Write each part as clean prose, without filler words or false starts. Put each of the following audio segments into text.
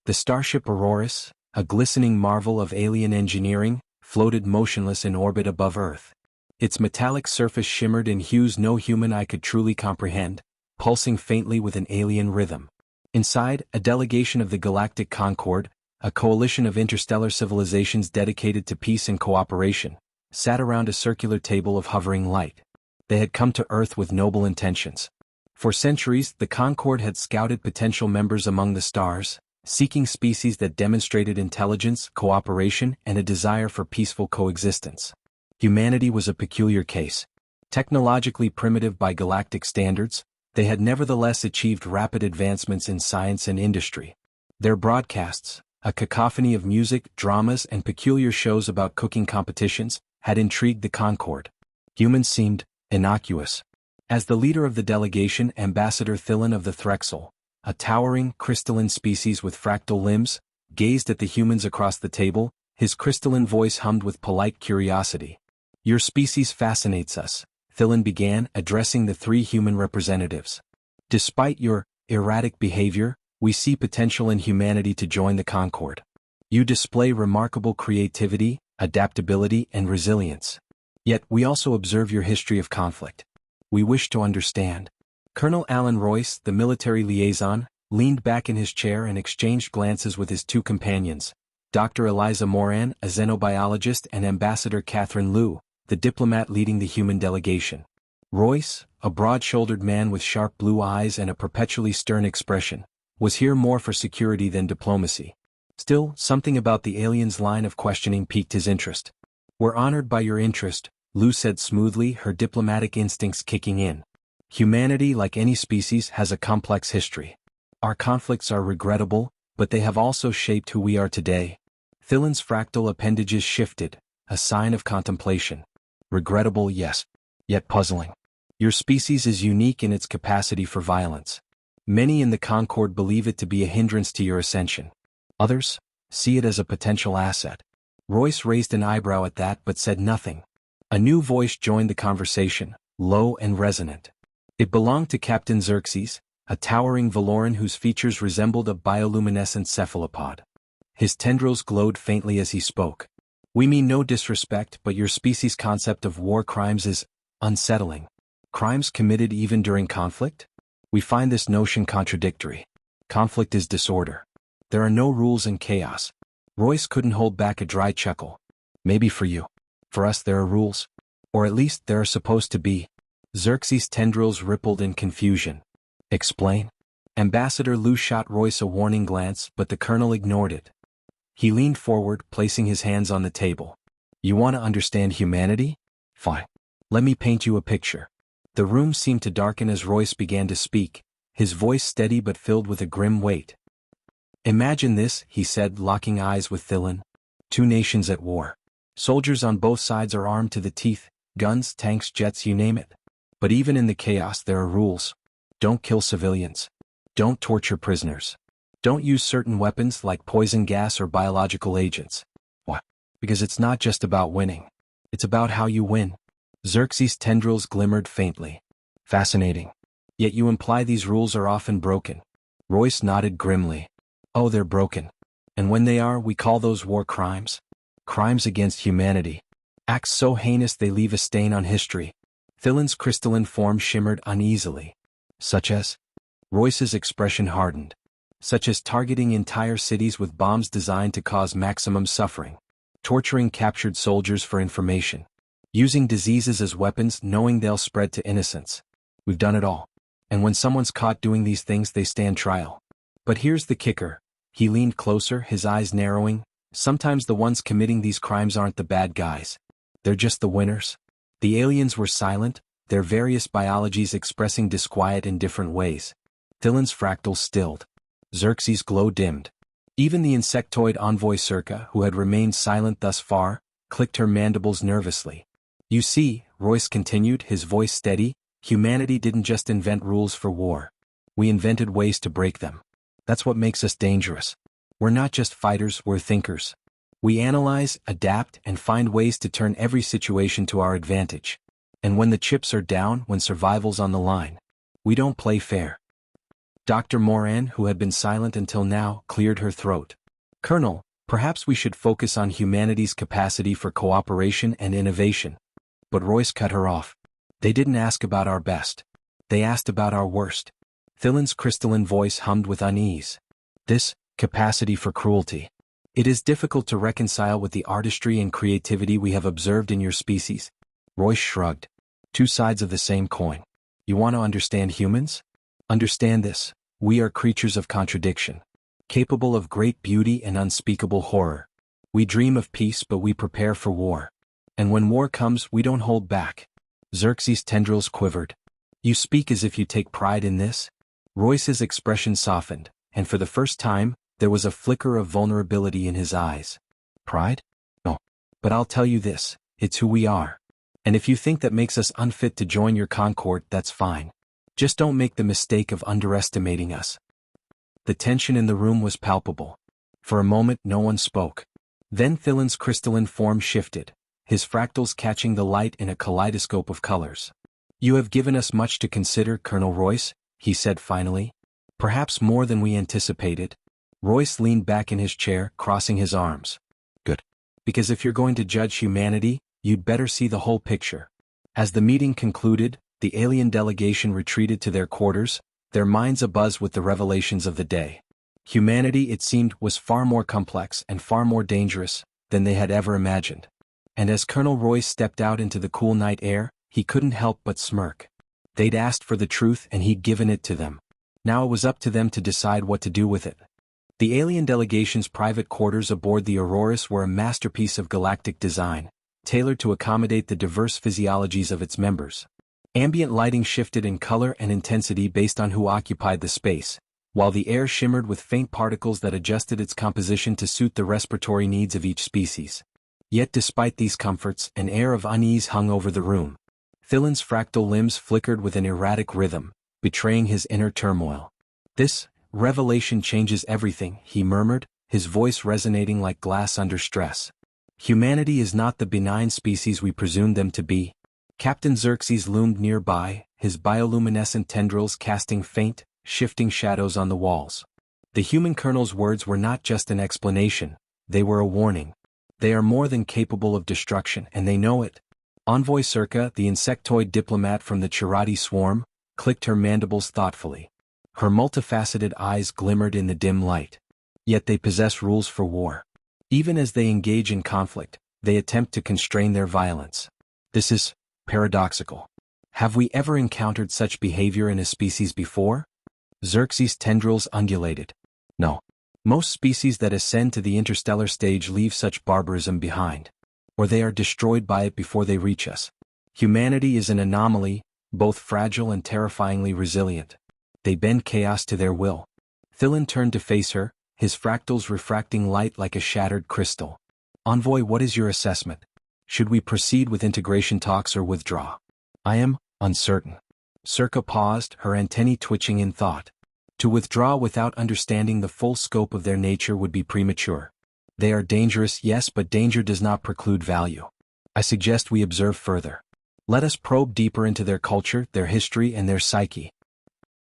The starship Aurorus, a glistening marvel of alien engineering, floated motionless in orbit above Earth. Its metallic surface shimmered in hues no human eye could truly comprehend, pulsing faintly with an alien rhythm. Inside, a delegation of the Galactic Concord, a coalition of interstellar civilizations dedicated to peace and cooperation, sat around a circular table of hovering light. They had come to Earth with noble intentions. For centuries, the Concord had scouted potential members among the stars, seeking species that demonstrated intelligence, cooperation, and a desire for peaceful coexistence. Humanity was a peculiar case. Technologically primitive by galactic standards, they had nevertheless achieved rapid advancements in science and industry. Their broadcasts, a cacophony of music, dramas, and peculiar shows about cooking competitions, had intrigued the Concord. Humans seemed innocuous. As the leader of the delegation, Ambassador Thillen of the Threxel, a towering, crystalline species with fractal limbs, gazed at the humans across the table, his crystalline voice hummed with polite curiosity. "Your species fascinates us," Thillen began, addressing the three human representatives. "Despite your erratic behavior, we see potential in humanity to join the Concord. You display remarkable creativity, adaptability, and resilience. Yet we also observe your history of conflict. We wish to understand." Colonel Alan Royce, the military liaison, leaned back in his chair and exchanged glances with his two companions, Dr. Eliza Moran, a xenobiologist, and Ambassador Catherine Liu, the diplomat leading the human delegation. Royce, a broad-shouldered man with sharp blue eyes and a perpetually stern expression, was here more for security than diplomacy. Still, something about the alien's line of questioning piqued his interest. "We're honored by your interest," Liu said smoothly, her diplomatic instincts kicking in. "Humanity, like any species, has a complex history. Our conflicts are regrettable, but they have also shaped who we are today." Thillen's fractal appendages shifted, a sign of contemplation. "Regrettable, yes. Yet puzzling. Your species is unique in its capacity for violence. Many in the Concord believe it to be a hindrance to your ascension. Others see it as a potential asset." Royce raised an eyebrow at that but said nothing. A new voice joined the conversation, low and resonant. It belonged to Captain Xerxes, a towering Valoran whose features resembled a bioluminescent cephalopod. His tendrils glowed faintly as he spoke. "We mean no disrespect, but your species' concept of war crimes is unsettling. Crimes committed even during conflict? We find this notion contradictory. Conflict is disorder. There are no rules in chaos." Royce couldn't hold back a dry chuckle. "Maybe for you. For us there are rules. Or at least there are supposed to be." Xerxes' tendrils rippled in confusion. "Explain?" Ambassador Liu shot Royce a warning glance, but the colonel ignored it. He leaned forward, placing his hands on the table. "You want to understand humanity? Fine. Let me paint you a picture." The room seemed to darken as Royce began to speak, his voice steady but filled with a grim weight. "Imagine this," he said, locking eyes with Thillen. "Two nations at war. Soldiers on both sides are armed to the teeth, guns, tanks, jets, you name it. But even in the chaos there are rules. Don't kill civilians. Don't torture prisoners. Don't use certain weapons like poison gas or biological agents. Why? Because it's not just about winning. It's about how you win." Xerxes' tendrils glimmered faintly. "Fascinating. Yet you imply these rules are often broken." Royce nodded grimly. "Oh, they're broken. And when they are, we call those war crimes. Crimes against humanity. Acts so heinous they leave a stain on history." Thillen's crystalline form shimmered uneasily. "Such as?" Royce's expression hardened. "Such as targeting entire cities with bombs designed to cause maximum suffering. Torturing captured soldiers for information. Using diseases as weapons knowing they'll spread to innocents. We've done it all. And when someone's caught doing these things they stand trial. But here's the kicker." He leaned closer, his eyes narrowing. "Sometimes the ones committing these crimes aren't the bad guys. They're just the winners." The aliens were silent, their various biologies expressing disquiet in different ways. Thillen's fractals stilled. Xerxes' glow dimmed. Even the insectoid envoy Circa, who had remained silent thus far, clicked her mandibles nervously. "You see," Royce continued, his voice steady, "humanity didn't just invent rules for war. We invented ways to break them. That's what makes us dangerous. We're not just fighters, we're thinkers. We analyze, adapt, and find ways to turn every situation to our advantage. And when the chips are down, when survival's on the line, we don't play fair. Dr. Moran, who had been silent until now, cleared her throat. Colonel, perhaps we should focus on humanity's capacity for cooperation and innovation. But Royce cut her off. They didn't ask about our best. They asked about our worst. Thillen's crystalline voice hummed with unease. This capacity for cruelty. It is difficult to reconcile with the artistry and creativity we have observed in your species. Royce shrugged. Two sides of the same coin. You want to understand humans? Understand this. We are creatures of contradiction, capable of great beauty and unspeakable horror. We dream of peace, but we prepare for war. And when war comes, we don't hold back. Xerxes' tendrils quivered. You speak as if you take pride in this? Royce's expression softened, and for the first time, there was a flicker of vulnerability in his eyes. Pride? No. But I'll tell you this, it's who we are. And if you think that makes us unfit to join your concord, that's fine. Just don't make the mistake of underestimating us. The tension in the room was palpable. For a moment no one spoke. Then Thillen's crystalline form shifted, his fractals catching the light in a kaleidoscope of colors. You have given us much to consider, Colonel Royce, he said finally. Perhaps more than we anticipated. Royce leaned back in his chair, crossing his arms. Good. Because if you're going to judge humanity, you'd better see the whole picture. As the meeting concluded, the alien delegation retreated to their quarters, their minds abuzz with the revelations of the day. Humanity, it seemed, was far more complex and far more dangerous than they had ever imagined. And as Colonel Royce stepped out into the cool night air, he couldn't help but smirk. They'd asked for the truth and he'd given it to them. Now it was up to them to decide what to do with it. The alien delegation's private quarters aboard the Auroras were a masterpiece of galactic design, tailored to accommodate the diverse physiologies of its members. Ambient lighting shifted in color and intensity based on who occupied the space, while the air shimmered with faint particles that adjusted its composition to suit the respiratory needs of each species. Yet despite these comforts, an air of unease hung over the room. Thillen's fractal limbs flickered with an erratic rhythm, betraying his inner turmoil. This revelation changes everything, he murmured, his voice resonating like glass under stress. Humanity is not the benign species we presumed them to be. Captain Xerxes loomed nearby, his bioluminescent tendrils casting faint, shifting shadows on the walls. The human colonel's words were not just an explanation, they were a warning. They are more than capable of destruction, and they know it. Envoy Circa, the insectoid diplomat from the Chirati swarm, clicked her mandibles thoughtfully. Her multifaceted eyes glimmered in the dim light. Yet they possess rules for war. Even as they engage in conflict, they attempt to constrain their violence. This is paradoxical. Have we ever encountered such behavior in a species before? Xerxes' tendrils undulated. No. Most species that ascend to the interstellar stage leave such barbarism behind. Or they are destroyed by it before they reach us. Humanity is an anomaly, both fragile and terrifyingly resilient. They bend chaos to their will. Thillen turned to face her, his fractals refracting light like a shattered crystal. Envoy, what is your assessment? Should we proceed with integration talks or withdraw? I am uncertain. Circa paused, her antennae twitching in thought. To withdraw without understanding the full scope of their nature would be premature. They are dangerous, yes, but danger does not preclude value. I suggest we observe further. Let us probe deeper into their culture, their history, and their psyche.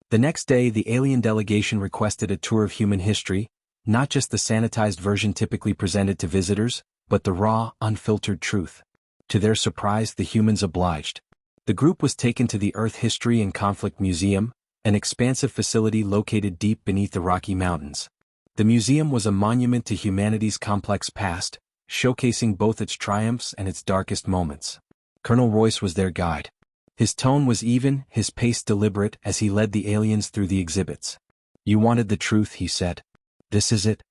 The next day, the alien delegation requested a tour of human history, not just the sanitized version typically presented to visitors, but the raw, unfiltered truth. To their surprise, the humans obliged. The group was taken to the Earth History and Conflict Museum, an expansive facility located deep beneath the Rocky Mountains. The museum was a monument to humanity's complex past, showcasing both its triumphs and its darkest moments. Colonel Royce was their guide. His tone was even, his pace deliberate as he led the aliens through the exhibits. You wanted the truth, he said. This is it.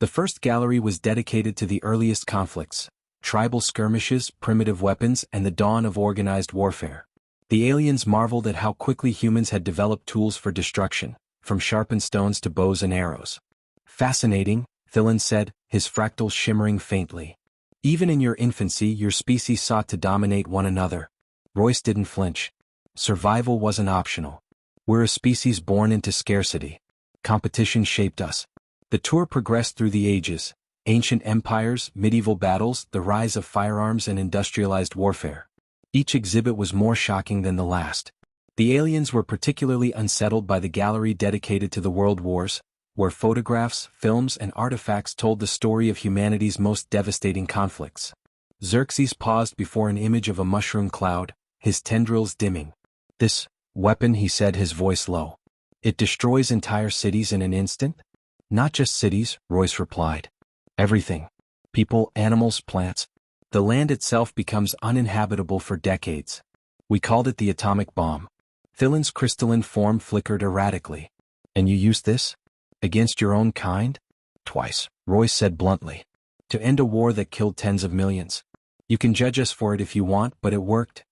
The first gallery was dedicated to the earliest conflicts, tribal skirmishes, primitive weapons, and the dawn of organized warfare. The aliens marveled at how quickly humans had developed tools for destruction, from sharpened stones to bows and arrows. Fascinating, Thillen said, his fractals shimmering faintly. Even in your infancy, your species sought to dominate one another. Royce didn't flinch. Survival wasn't optional. We're a species born into scarcity. Competition shaped us. The tour progressed through the ages, ancient empires, medieval battles, the rise of firearms and industrialized warfare. Each exhibit was more shocking than the last. The aliens were particularly unsettled by the gallery dedicated to the world wars, where photographs, films, and artifacts told the story of humanity's most devastating conflicts. Xerxes paused before an image of a mushroom cloud, his tendrils dimming. "This weapon," he said, his voice low. "It destroys entire cities in an instant?" "Not just cities," Royce replied. "Everything. People, animals, plants. The land itself becomes uninhabitable for decades. We called it the atomic bomb." Thillen's crystalline form flickered erratically. "And you used this? Against your own kind?" "Twice," Royce said bluntly. "To end a war that killed tens of millions. You can judge us for it if you want, but it worked."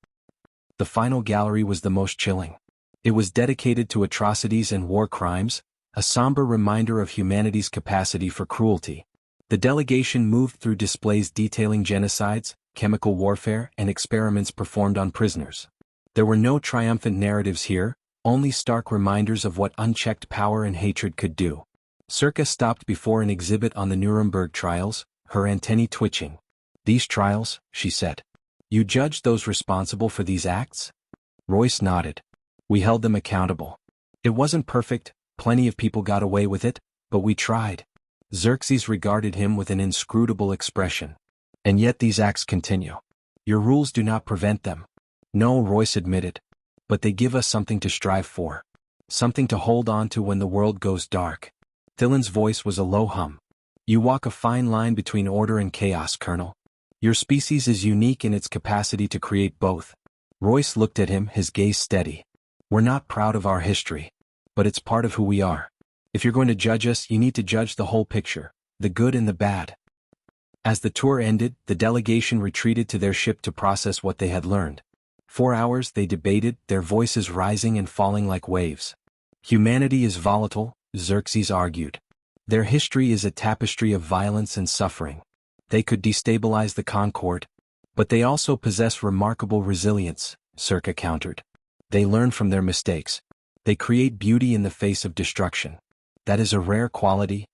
The final gallery was the most chilling. It was dedicated to atrocities and war crimes, a somber reminder of humanity's capacity for cruelty. The delegation moved through displays detailing genocides, chemical warfare, and experiments performed on prisoners. There were no triumphant narratives here, only stark reminders of what unchecked power and hatred could do. Circa stopped before an exhibit on the Nuremberg trials, her antennae twitching. "These trials," she said. "You judged those responsible for these acts?" Royce nodded. "We held them accountable. It wasn't perfect, plenty of people got away with it, but we tried." Xerxes regarded him with an inscrutable expression. "And yet these acts continue. Your rules do not prevent them." "No," Royce admitted. "But they give us something to strive for. Something to hold on to when the world goes dark." Thillen's voice was a low hum. "You walk a fine line between order and chaos, Colonel. Your species is unique in its capacity to create both." Royce looked at him, his gaze steady. "We're not proud of our history. But it's part of who we are. If you're going to judge us, you need to judge the whole picture, the good and the bad." As the tour ended, the delegation retreated to their ship to process what they had learned. 4 hours they debated, their voices rising and falling like waves. "Humanity is volatile," Xerxes argued. "Their history is a tapestry of violence and suffering. They could destabilize the Concord. But they also possess remarkable resilience," Circa countered. "They learn from their mistakes. They create beauty in the face of destruction. That is a rare quality."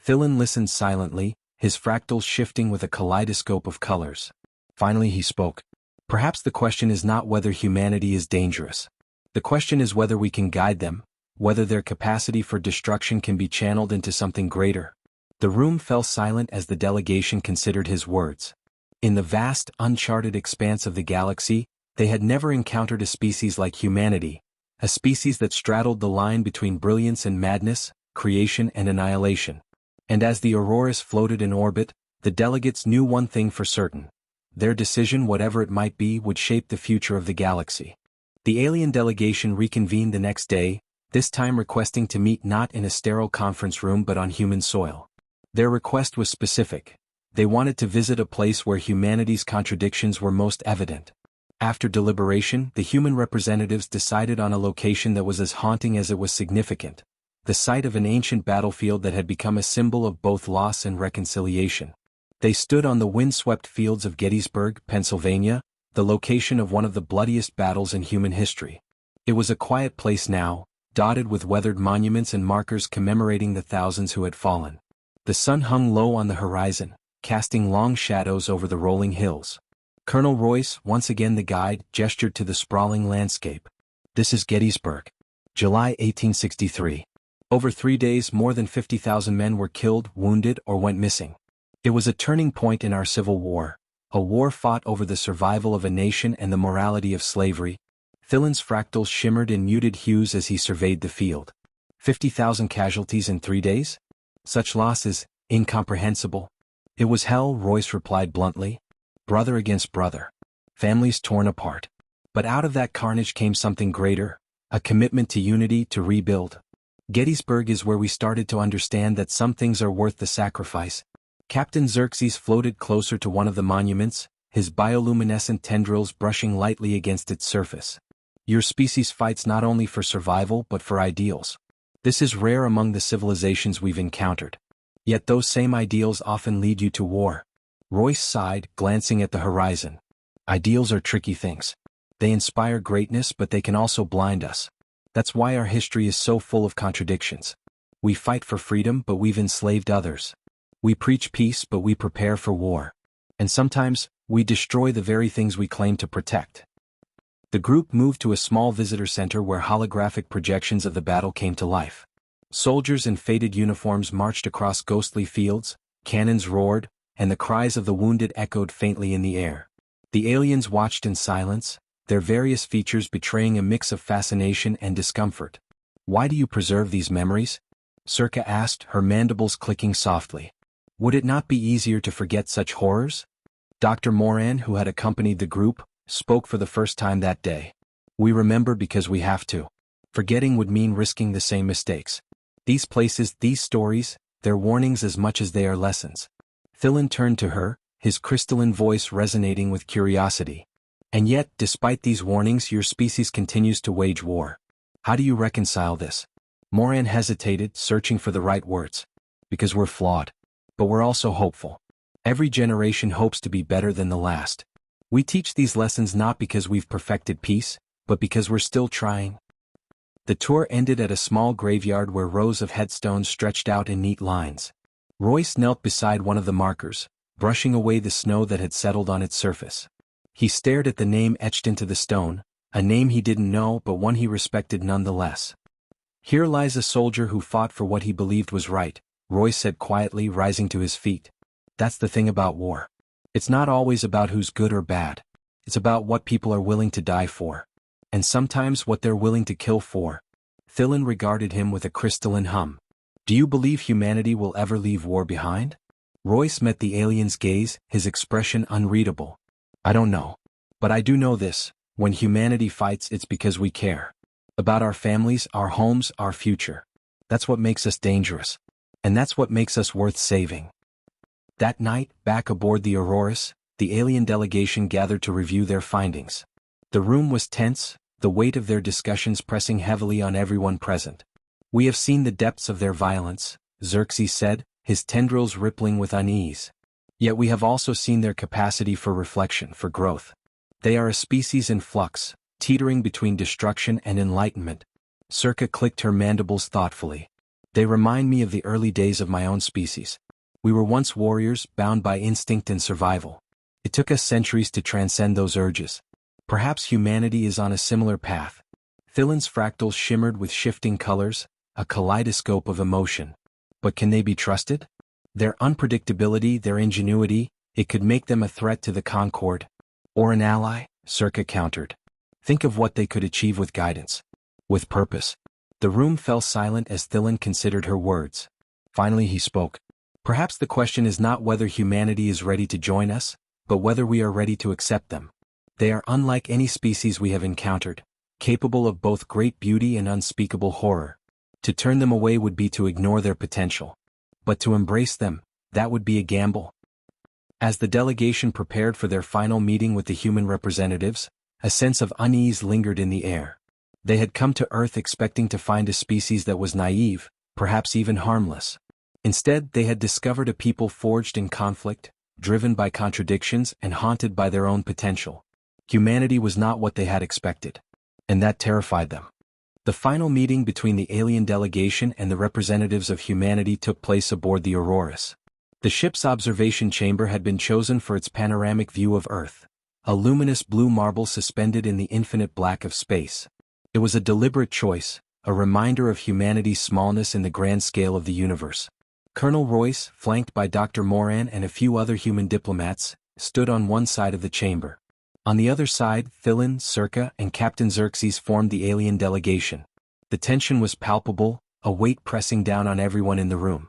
Thillen listened silently, his fractals shifting with a kaleidoscope of colors. Finally he spoke. "Perhaps the question is not whether humanity is dangerous. The question is whether we can guide them, whether their capacity for destruction can be channeled into something greater." The room fell silent as the delegation considered his words. In the vast, uncharted expanse of the galaxy, they had never encountered a species like humanity, a species that straddled the line between brilliance and madness, creation and annihilation. And as the Auroras floated in orbit, the delegates knew one thing for certain. Their decision, whatever it might be, would shape the future of the galaxy. The alien delegation reconvened the next day, this time requesting to meet not in a sterile conference room but on human soil. Their request was specific. They wanted to visit a place where humanity's contradictions were most evident. After deliberation, the human representatives decided on a location that was as haunting as it was significant. The site of an ancient battlefield that had become a symbol of both loss and reconciliation. They stood on the windswept fields of Gettysburg, Pennsylvania, the location of one of the bloodiest battles in human history. It was a quiet place now, dotted with weathered monuments and markers commemorating the thousands who had fallen. The sun hung low on the horizon, casting long shadows over the rolling hills. Colonel Royce, once again the guide, gestured to the sprawling landscape. "This is Gettysburg. July 1863. Over 3 days more than 50,000 men were killed, wounded, or went missing. It was a turning point in our Civil War, a war fought over the survival of a nation and the morality of slavery." Thillen's fractals shimmered in muted hues as he surveyed the field. 50,000 casualties in 3 days? Such loss is incomprehensible. "It was hell," Royce replied bluntly. "Brother against brother. Families torn apart. But out of that carnage came something greater, a commitment to unity, to rebuild. Gettysburg is where we started to understand that some things are worth the sacrifice." Captain Xerxes floated closer to one of the monuments, his bioluminescent tendrils brushing lightly against its surface. "Your species fights not only for survival but for ideals. This is rare among the civilizations we've encountered. Yet those same ideals often lead you to war." Royce sighed, glancing at the horizon. "Ideals are tricky things. They inspire greatness, but they can also blind us. That's why our history is so full of contradictions. We fight for freedom, but we've enslaved others. We preach peace, but we prepare for war. And sometimes, we destroy the very things we claim to protect." The group moved to a small visitor center where holographic projections of the battle came to life. Soldiers in faded uniforms marched across ghostly fields, cannons roared, and the cries of the wounded echoed faintly in the air. The aliens watched in silence, their various features betraying a mix of fascination and discomfort. "Why do you preserve these memories?" Circa asked, her mandibles clicking softly. "Would it not be easier to forget such horrors?" Dr. Moran, who had accompanied the group, spoke for the first time that day. "We remember because we have to. Forgetting would mean risking the same mistakes. These places, these stories, they're warnings as much as they are lessons." Thillen turned to her, his crystalline voice resonating with curiosity. "And yet, despite these warnings, your species continues to wage war. How do you reconcile this?" Moran hesitated, searching for the right words. "Because we're flawed. But we're also hopeful. Every generation hopes to be better than the last. We teach these lessons not because we've perfected peace, but because we're still trying." The tour ended at a small graveyard where rows of headstones stretched out in neat lines. Royce knelt beside one of the markers, brushing away the snow that had settled on its surface. He stared at the name etched into the stone, a name he didn't know but one he respected nonetheless. "Here lies a soldier who fought for what he believed was right," Royce said quietly, rising to his feet. "That's the thing about war. It's not always about who's good or bad. It's about what people are willing to die for. And sometimes what they're willing to kill for." Thillen regarded him with a crystalline hum. "Do you believe humanity will ever leave war behind?" Royce met the alien's gaze, his expression unreadable. "I don't know. But I do know this, when humanity fights it's because we care. About our families, our homes, our future. That's what makes us dangerous. And that's what makes us worth saving." That night, back aboard the Auroras, the alien delegation gathered to review their findings. The room was tense, the weight of their discussions pressing heavily on everyone present. "We have seen the depths of their violence," Xerxes said, his tendrils rippling with unease. "Yet we have also seen their capacity for reflection, for growth. They are a species in flux, teetering between destruction and enlightenment." Circa clicked her mandibles thoughtfully. "They remind me of the early days of my own species. We were once warriors, bound by instinct and survival. It took us centuries to transcend those urges. Perhaps humanity is on a similar path." Thillen's fractals shimmered with shifting colors, a kaleidoscope of emotion. But can they be trusted? Their unpredictability, their ingenuity, it could make them a threat to the Concord. Or an ally, Circa countered. "Think of what they could achieve with guidance. With purpose." The room fell silent as Thillen considered her words. Finally he spoke. "Perhaps the question is not whether humanity is ready to join us, but whether we are ready to accept them. They are unlike any species we have encountered, capable of both great beauty and unspeakable horror. To turn them away would be to ignore their potential. But to embrace them, that would be a gamble." As the delegation prepared for their final meeting with the human representatives, a sense of unease lingered in the air. They had come to Earth expecting to find a species that was naive, perhaps even harmless. Instead, they had discovered a people forged in conflict, driven by contradictions and haunted by their own potential. Humanity was not what they had expected. And that terrified them. The final meeting between the alien delegation and the representatives of humanity took place aboard the Auroras. The ship's observation chamber had been chosen for its panoramic view of Earth, a luminous blue marble suspended in the infinite black of space. It was a deliberate choice, a reminder of humanity's smallness in the grand scale of the universe. Colonel Royce, flanked by Dr. Moran and a few other human diplomats, stood on one side of the chamber. On the other side, Thillen, Circa, and Captain Xerxes formed the alien delegation. The tension was palpable, a weight pressing down on everyone in the room.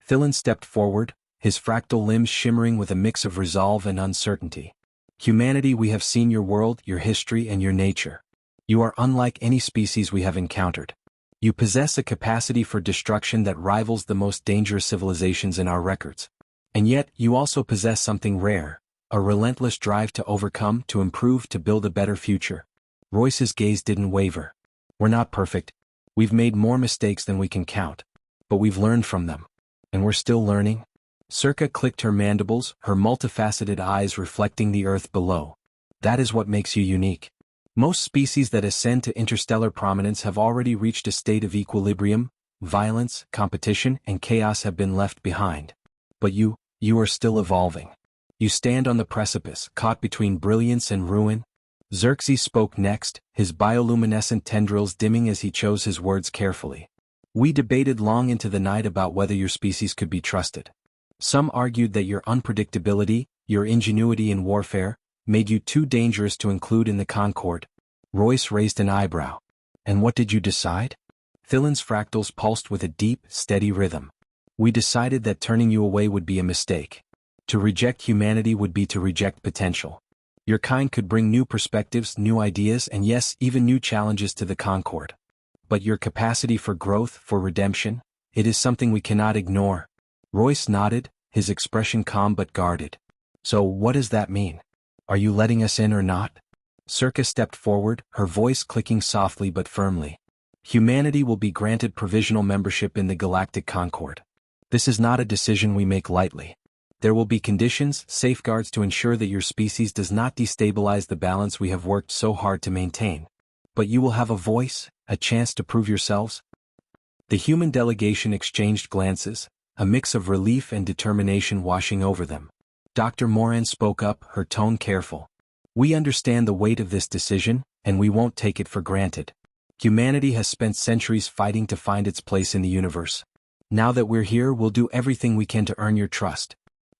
Thillen stepped forward, his fractal limbs shimmering with a mix of resolve and uncertainty. "Humanity, we have seen your world, your history, and your nature. You are unlike any species we have encountered. You possess a capacity for destruction that rivals the most dangerous civilizations in our records. And yet, you also possess something rare, a relentless drive to overcome, to improve, to build a better future." Royce's gaze didn't waver. "We're not perfect. We've made more mistakes than we can count. But we've learned from them. And we're still learning." Circa clicked her mandibles, her multifaceted eyes reflecting the Earth below. "That is what makes you unique. Most species that ascend to interstellar prominence have already reached a state of equilibrium. Violence, competition, and chaos have been left behind. But you are still evolving. You stand on the precipice, caught between brilliance and ruin." Xerxes spoke next, his bioluminescent tendrils dimming as he chose his words carefully. We debated long into the night about whether your species could be trusted. Some argued that your unpredictability, your ingenuity in warfare, made you too dangerous to include in the Concord. Royce raised an eyebrow. And what did you decide? Thillen's fractals pulsed with a deep, steady rhythm. We decided that turning you away would be a mistake. To reject humanity would be to reject potential. Your kind could bring new perspectives, new ideas, and yes, even new challenges to the Concord. But your capacity for growth, for redemption, it is something we cannot ignore. Royce nodded, his expression calm but guarded. So what does that mean? Are you letting us in or not? Circa stepped forward, her voice clicking softly but firmly. Humanity will be granted provisional membership in the Galactic Concord. This is not a decision we make lightly. There will be conditions, safeguards to ensure that your species does not destabilize the balance we have worked so hard to maintain. But you will have a voice, a chance to prove yourselves. The human delegation exchanged glances, a mix of relief and determination washing over them. Dr. Moran spoke up, her tone careful. We understand the weight of this decision, and we won't take it for granted. Humanity has spent centuries fighting to find its place in the universe. Now that we're here, we'll do everything we can to earn your trust.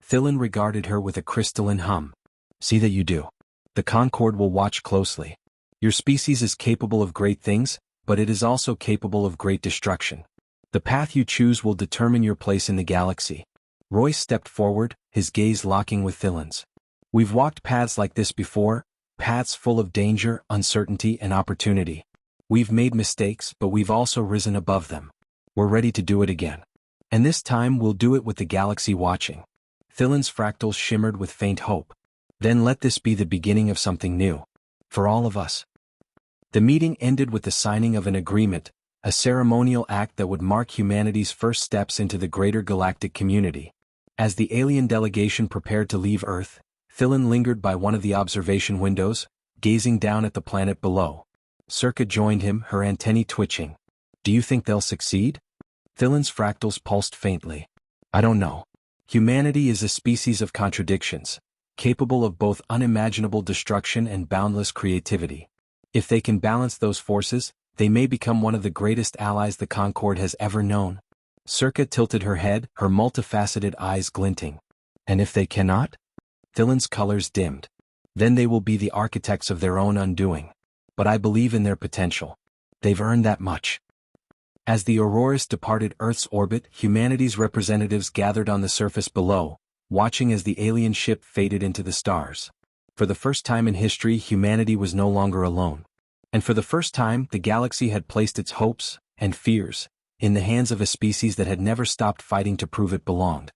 Thillen regarded her with a crystalline hum. See that you do. The Concord will watch closely. Your species is capable of great things, but it is also capable of great destruction. The path you choose will determine your place in the galaxy. Royce stepped forward, his gaze locking with Thillen's. We've walked paths like this before, paths full of danger, uncertainty, and opportunity. We've made mistakes, but we've also risen above them. We're ready to do it again. And this time we'll do it with the galaxy watching. Thillen's fractals shimmered with faint hope. Then let this be the beginning of something new. For all of us. The meeting ended with the signing of an agreement, a ceremonial act that would mark humanity's first steps into the greater galactic community. As the alien delegation prepared to leave Earth, Thillen lingered by one of the observation windows, gazing down at the planet below. Circa joined him, her antennae twitching. Do you think they'll succeed? Thillen's fractals pulsed faintly. I don't know. Humanity is a species of contradictions, capable of both unimaginable destruction and boundless creativity. If they can balance those forces, they may become one of the greatest allies the Concord has ever known. Circa tilted her head, her multifaceted eyes glinting. And if they cannot? Thillen's colors dimmed. Then they will be the architects of their own undoing. But I believe in their potential. They've earned that much. As the Auroras departed Earth's orbit, humanity's representatives gathered on the surface below, watching as the alien ship faded into the stars. For the first time in history, humanity was no longer alone. And for the first time, the galaxy had placed its hopes and fears in the hands of a species that had never stopped fighting to prove it belonged.